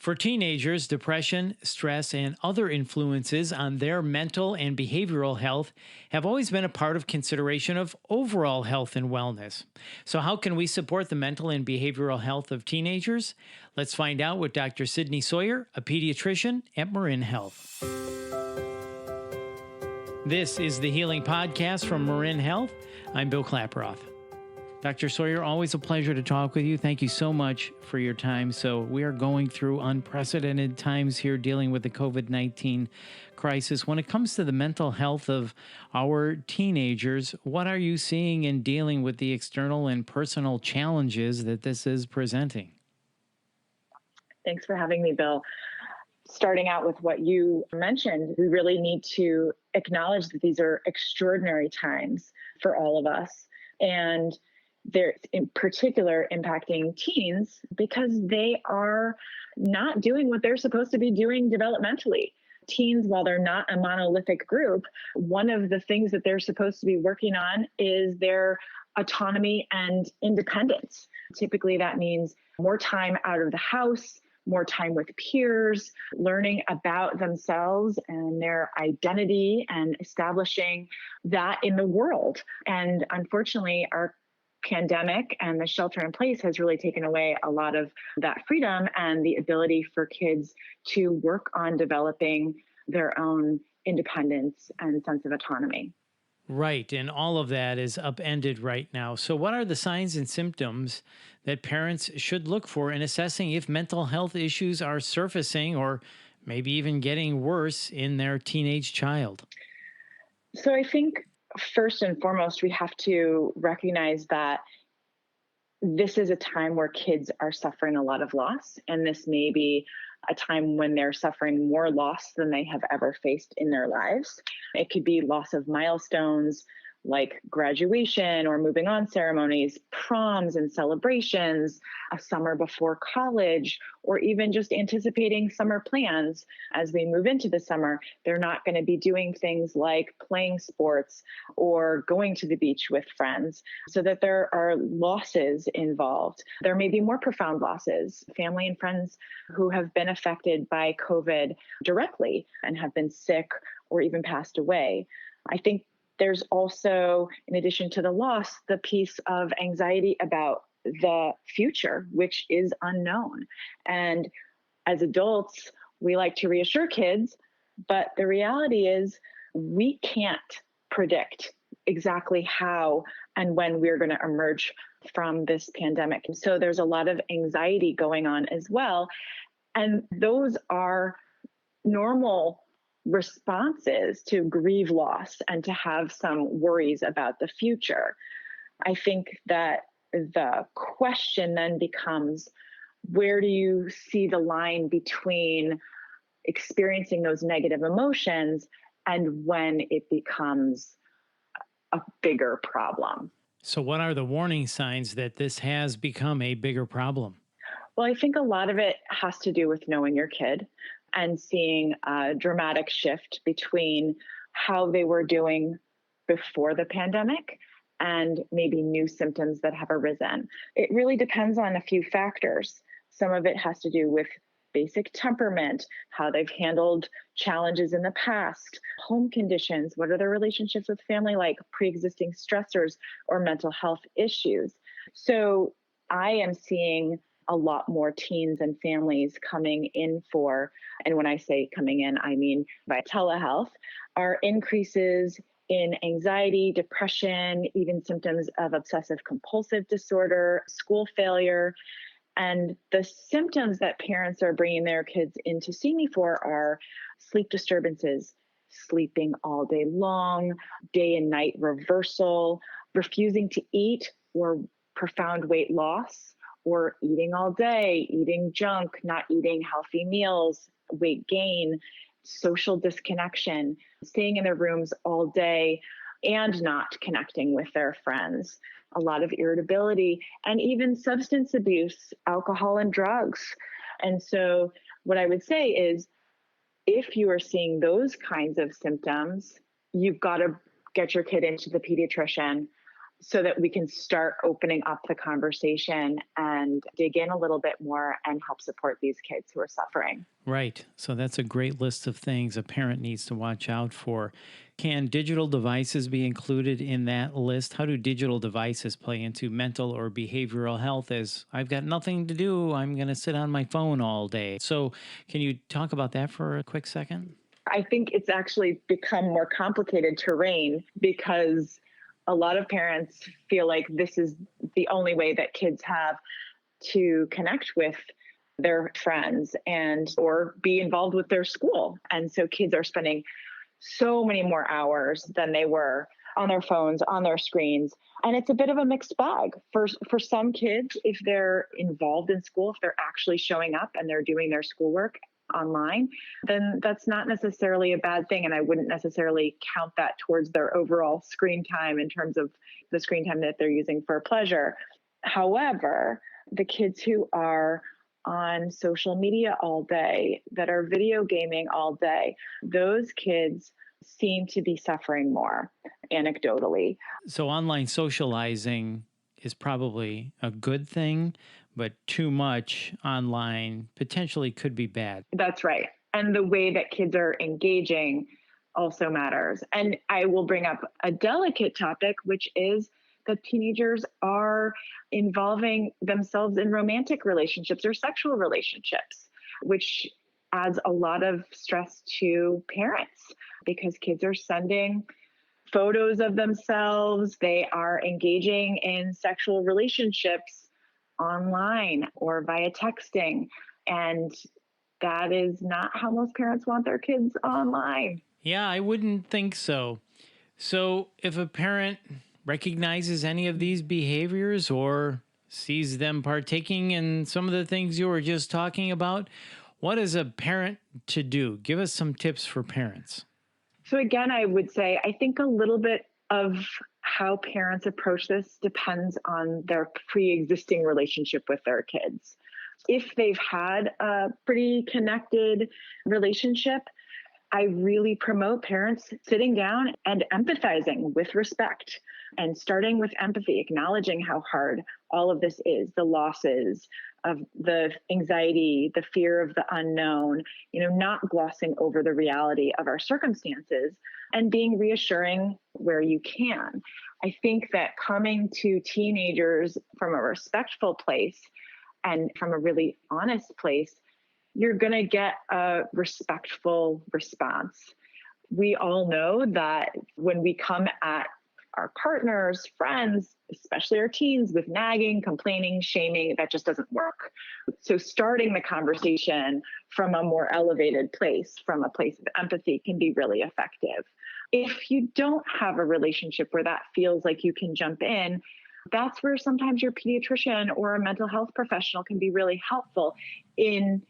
For teenagers, depression, stress, and other influences on their mental and behavioral health have always been a part of consideration of overall health and wellness. So, how can we support the mental and behavioral health of teenagers? Let's find out with Dr. Sydney Sawyer, a pediatrician at Marin Health. This is the Healing Podcast from Marin Health. I'm Bill Klaproth. Dr. Sawyer, always a pleasure to talk with you. Thank you so much for your time. So we are going through unprecedented times here dealing with the COVID-19 crisis. When it comes to the mental health of our teenagers, what are you seeing in dealing with the external and personal challenges that this is presenting? Thanks for having me, Bill. Starting out with what you mentioned, we really need to acknowledge that these are extraordinary times for all of us. And they're in particular impacting teens because they are not doing what they're supposed to be doing developmentally. Teens, while they're not a monolithic group, one of the things that they're supposed to be working on is their autonomy and independence. Typically, that means more time out of the house, more time with peers, learning about themselves and their identity and establishing that in the world. And unfortunately, our pandemic and the shelter in place has really taken away a lot of that freedom and the ability for kids to work on developing their own independence and sense of autonomy. Right. And all of that is upended right now. So, what are the signs and symptoms that parents should look for in assessing if mental health issues are surfacing or maybe even getting worse in their teenage child? So, I think first and foremost, we have to recognize that this is a time where kids are suffering a lot of loss, and this may be a time when they're suffering more loss than they have ever faced in their lives. It could be loss of milestones like graduation or moving on ceremonies, proms and celebrations, a summer before college, or even just anticipating summer plans as we move into the summer. They're not going to be doing things like playing sports or going to the beach with friends, so that there are losses involved. There may be more profound losses, family and friends who have been affected by COVID directly and have been sick or even passed away. I think there's also, in addition to the loss, the piece of anxiety about the future, which is unknown. And as adults, we like to reassure kids, but the reality is we can't predict exactly how and when we're going to emerge from this pandemic. And so there's a lot of anxiety going on as well. And those are normal responses to grieve loss and to have some worries about the future. I think that the question then becomes, where do you see the line between experiencing those negative emotions and when it becomes a bigger problem? So, what are the warning signs that this has become a bigger problem? Well, I think a lot of it has to do with knowing your kid and seeing a dramatic shift between how they were doing before the pandemic and maybe new symptoms that have arisen. It really depends on a few factors. Some of it has to do with basic temperament, how they've handled challenges in the past, home conditions, what are their relationships with family like, pre-existing stressors or mental health issues. So I am seeing a lot more teens and families coming in for, and when I say coming in, I mean by telehealth, are increases in anxiety, depression, even symptoms of obsessive compulsive disorder, school failure. And the symptoms that parents are bringing their kids in to see me for are sleep disturbances, sleeping all day long, day and night reversal, refusing to eat or profound weight loss, or eating all day, eating junk, not eating healthy meals, weight gain, social disconnection, staying in their rooms all day and not connecting with their friends, a lot of irritability, and even substance abuse, alcohol and drugs. And so what I would say is, if you are seeing those kinds of symptoms, you've got to get your kid into the pediatrician so that we can start opening up the conversation and dig in a little bit more and help support these kids who are suffering. Right. So that's a great list of things a parent needs to watch out for. Can digital devices be included in that list? How do digital devices play into mental or behavioral health? As I've got nothing to do, I'm going to sit on my phone all day. So, can you talk about that for a quick second? I think it's actually become more complicated terrain because a lot of parents feel like this is the only way that kids have to connect with their friends and or be involved with their school. And so kids are spending so many more hours than they were on their phones, on their screens. And it's a bit of a mixed bag. For some kids, if they're involved in school, if they're actually showing up and they're doing their schoolwork online, then that's not necessarily a bad thing. And I wouldn't necessarily count that towards their overall screen time in terms of the screen time that they're using for pleasure. However, the kids who are on social media all day, that are video gaming all day, those kids seem to be suffering more anecdotally. So, online socializing is probably a good thing, but too much online potentially could be bad. That's right. And the way that kids are engaging also matters. And I will bring up a delicate topic, which is that teenagers are involving themselves in romantic relationships or sexual relationships, which adds a lot of stress to parents because kids are sending photos of themselves. They are engaging in sexual relationships online or via texting. And that is not how most parents want their kids online. Yeah, I wouldn't think so. So, if a parent recognizes any of these behaviors or sees them partaking in some of the things you were just talking about, what is a parent to do? Give us some tips for parents. So again, I would say, I think a little bit of how parents approach this depends on their pre-existing relationship with their kids. If they've had a pretty connected relationship, I really promote parents sitting down and empathizing with respect and starting with empathy, acknowledging how hard all of this is, the losses of the anxiety, the fear of the unknown, not glossing over the reality of our circumstances and being reassuring where you can. I think that coming to teenagers from a respectful place and from a really honest place, you're going to get a respectful response. We all know that when we come at our partners, friends, especially our teens, with nagging, complaining, shaming, that just doesn't work. So starting the conversation from a more elevated place, from a place of empathy, can be really effective. If you don't have a relationship where that feels like you can jump in, that's where sometimes your pediatrician or a mental health professional can be really helpful in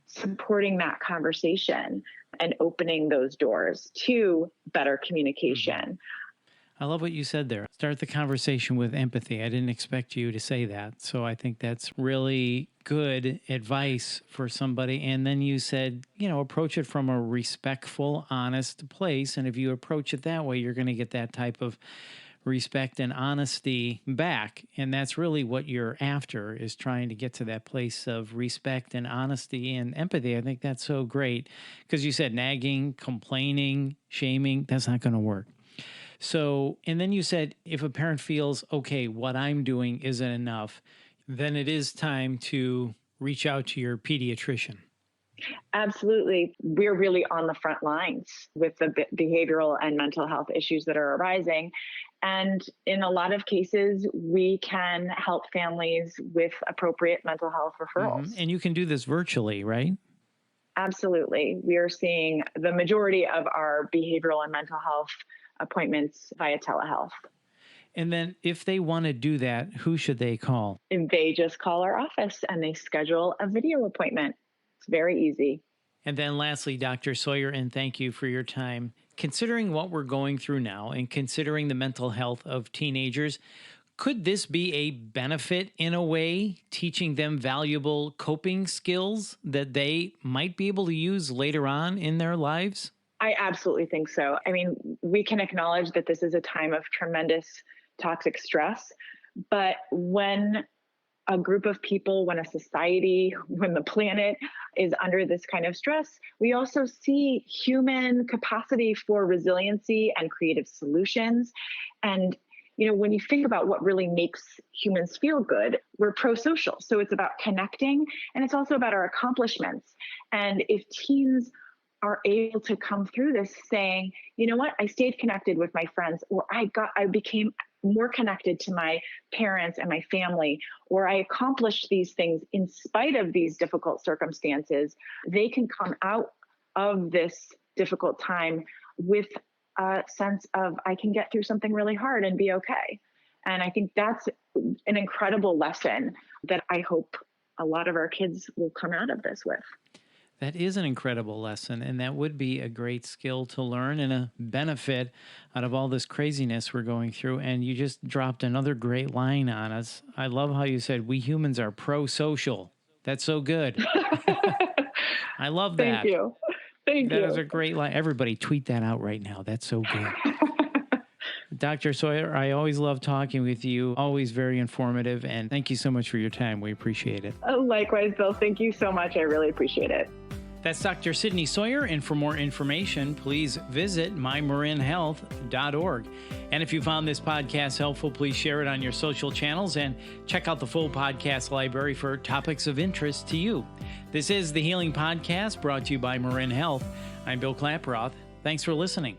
supporting that conversation and opening those doors to better communication. I love what you said there. Start the conversation with empathy. I didn't expect you to say that. So I think that's really good advice for somebody. And then you said, approach it from a respectful, honest place. And if you approach it that way, you're going to get that type of respect and honesty back. And that's really what you're after, is trying to get to that place of respect and honesty and empathy. I think that's so great because you said nagging, complaining, shaming, that's not going to work. So, and then you said, if a parent feels, okay, what I'm doing isn't enough, then it is time to reach out to your pediatrician. Absolutely. We're really on the front lines with the behavioral and mental health issues that are arising. And in a lot of cases, we can help families with appropriate mental health referrals. Mm-hmm. And you can do this virtually, right? Absolutely. We are seeing the majority of our behavioral and mental health appointments via telehealth. And then if they want to do that, who should they call? And they just call our office and they schedule a video appointment. It's very easy. And then lastly, Dr. Sawyer, and thank you for your time. Considering what we're going through now and considering the mental health of teenagers, could this be a benefit in a way, teaching them valuable coping skills that they might be able to use later on in their lives? I absolutely think so. I mean, we can acknowledge that this is a time of tremendous toxic stress. But when a group of people, when a society, when the planet is under this kind of stress, we also see human capacity for resiliency and creative solutions. And when you think about what really makes humans feel good, we're pro-social. So it's about connecting, and it's also about our accomplishments. And if teens are able to come through this saying, you know what, I stayed connected with my friends, or I became more connected to my parents and my family, or I accomplished these things in spite of these difficult circumstances, they can come out of this difficult time with a sense of, I can get through something really hard and be okay. And I think that's an incredible lesson that I hope a lot of our kids will come out of this with. That is an incredible lesson, and that would be a great skill to learn and a benefit out of all this craziness we're going through. And you just dropped another great line on us. I love how you said, we humans are pro-social. That's so good. I love that. Thank you. Thank you. That is a great line. Everybody tweet that out right now. That's so good. Dr. Sawyer, I always love talking with you. Always very informative. And thank you so much for your time. We appreciate it. Likewise, Bill. Thank you so much. I really appreciate it. That's Dr. Sydney Sawyer. And for more information, please visit mymarinhealth.org. And if you found this podcast helpful, please share it on your social channels and check out the full podcast library for topics of interest to you. This is the Healing Podcast brought to you by Marin Health. I'm Bill Klaproth. Thanks for listening.